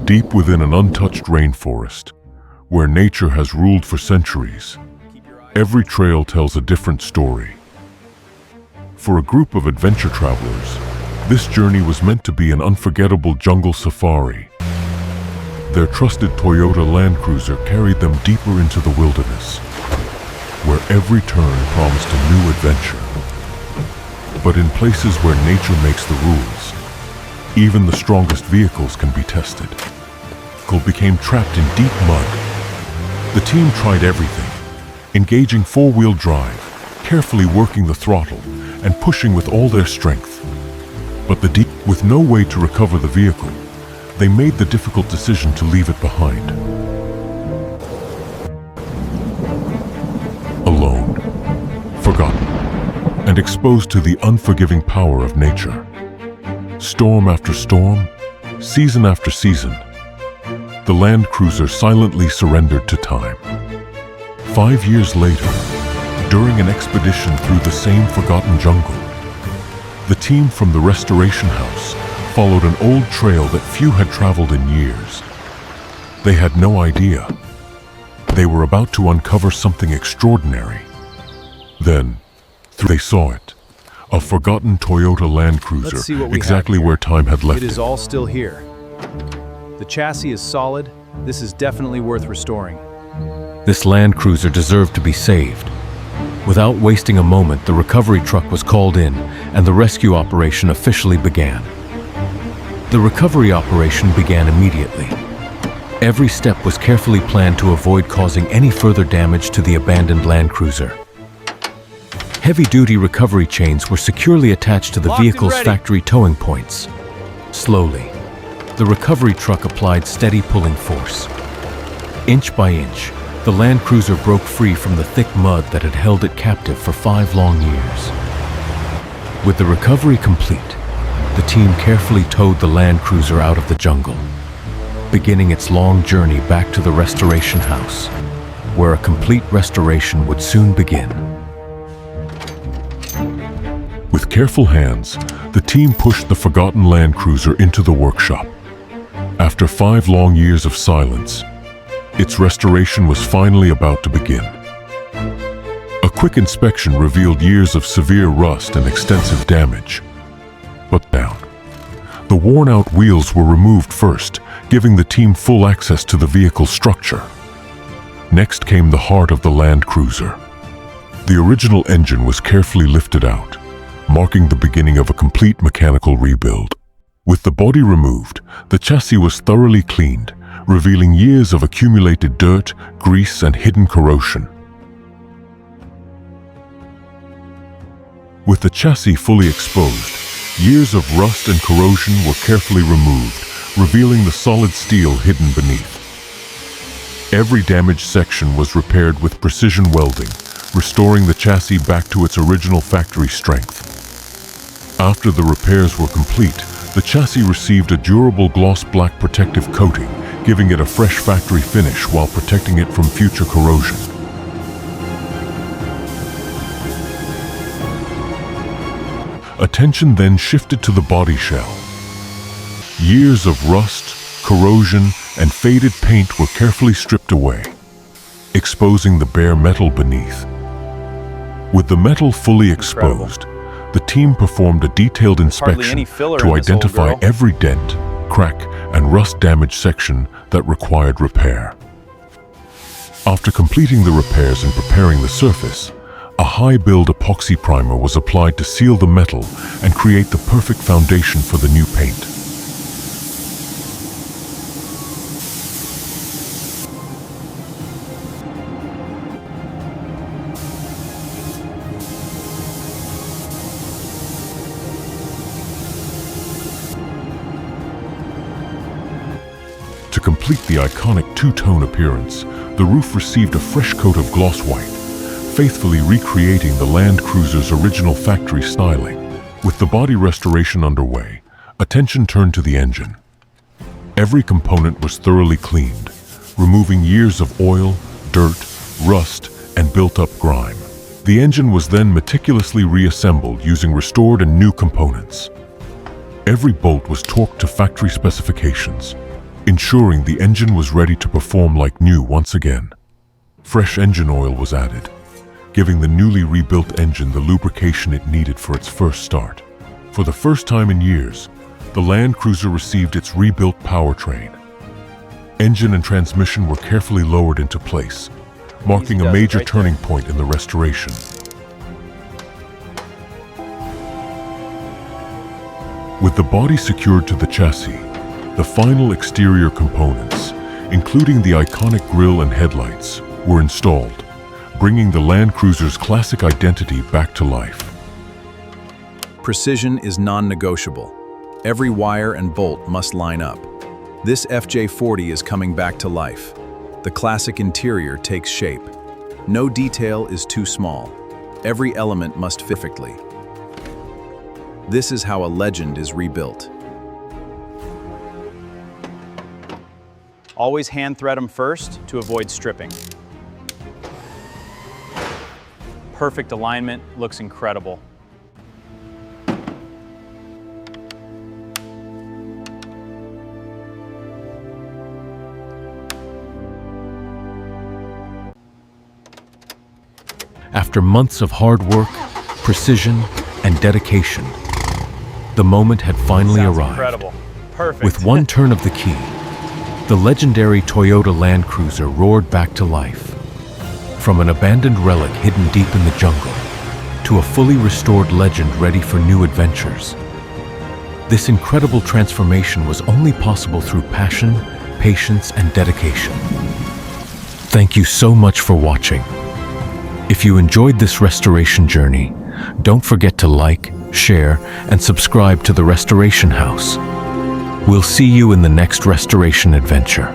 deep within an untouched rainforest, where nature has ruled for centuries. Every trail tells a different story. For a group of adventure travelers, this journey was meant to be an unforgettable jungle safari. Their trusted Toyota Land Cruiser carried them deeper into the wilderness, where every turn promised a new adventure. But in places where nature makes the rules, even the strongest vehicles can be tested. The vehicle became trapped in deep mud. The team tried everything, engaging four-wheel drive, carefully working the throttle, and pushing with all their strength. But with no way to recover the vehicle, they made the difficult decision to leave it behind. Alone, forgotten, and exposed to the unforgiving power of nature. Storm after storm, season after season, the Land Cruiser silently surrendered to time. 5 years later, during an expedition through the same forgotten jungle, the team from the restoration house followed an old trail that few had traveled in years. They had no idea. They were about to uncover something extraordinary. Then, they saw it. A forgotten Toyota Land Cruiser, exactly where time had left it. It is all still here. The chassis is solid. This is definitely worth restoring. This Land Cruiser deserved to be saved. Without wasting a moment, the recovery truck was called in, and the rescue operation officially began. The recovery operation began immediately. Every step was carefully planned to avoid causing any further damage to the abandoned Land Cruiser. Heavy-duty recovery chains were securely attached to the vehicle's factory towing points. Slowly, the recovery truck applied steady pulling force. Inch by inch, the Land Cruiser broke free from the thick mud that had held it captive for 5 long years. With the recovery complete, the team carefully towed the Land Cruiser out of the jungle, beginning its long journey back to the restoration house, where a complete restoration would soon begin. With careful hands, the team pushed the forgotten Land Cruiser into the workshop. After 5 long years of silence, its restoration was finally about to begin. A quick inspection revealed years of severe rust and extensive damage. But down. The worn-out wheels were removed first, giving the team full access to the vehicle's structure. Next came the heart of the Land Cruiser. The original engine was carefully lifted out, marking the beginning of a complete mechanical rebuild. With the body removed, the chassis was thoroughly cleaned, revealing years of accumulated dirt, grease, and hidden corrosion. With the chassis fully exposed, years of rust and corrosion were carefully removed, revealing the solid steel hidden beneath. Every damaged section was repaired with precision welding, restoring the chassis back to its original factory strength. After the repairs were complete, the chassis received a durable gloss black protective coating, giving it a fresh factory finish while protecting it from future corrosion. Attention then shifted to the body shell. Years of rust, corrosion, and faded paint were carefully stripped away, exposing the bare metal beneath. With the metal fully exposed, the team performed a detailed inspection to identify every dent, crack, and rust-damaged section that required repair. After completing the repairs and preparing the surface, a high-build epoxy primer was applied to seal the metal and create the perfect foundation for the new paint. To complete the iconic two-tone appearance, the roof received a fresh coat of gloss white, faithfully recreating the Land Cruiser's original factory styling. With the body restoration underway, attention turned to the engine. Every component was thoroughly cleaned, removing years of oil, dirt, rust, and built-up grime. The engine was then meticulously reassembled using restored and new components. Every bolt was torqued to factory specifications, ensuring ensuring the engine was ready to perform like new once again. Fresh engine oil was added, giving the newly rebuilt engine the lubrication it needed for its first start. For the first time in years, the Land Cruiser received its rebuilt powertrain. Engine and transmission were carefully lowered into place, marking a major turning point in the restoration. With the body secured to the chassis, the final exterior components, including the iconic grille and headlights, were installed, bringing the Land Cruiser's classic identity back to life. Precision is non-negotiable. Every wire and bolt must line up. This FJ40 is coming back to life. The classic interior takes shape. No detail is too small. Every element must fit perfectly. This is how a legend is rebuilt. Always hand thread them first to avoid stripping. Perfect alignment, looks incredible. After months of hard work, precision, and dedication, the moment had finally arrived. Incredible. Perfect. With one turn of the key, the legendary Toyota Land Cruiser roared back to life. From an abandoned relic hidden deep in the jungle, to a fully restored legend ready for new adventures. This incredible transformation was only possible through passion, patience, and dedication. Thank you so much for watching. If you enjoyed this restoration journey, don't forget to like, share, and subscribe to the Restoration House. We'll see you in the next restoration adventure.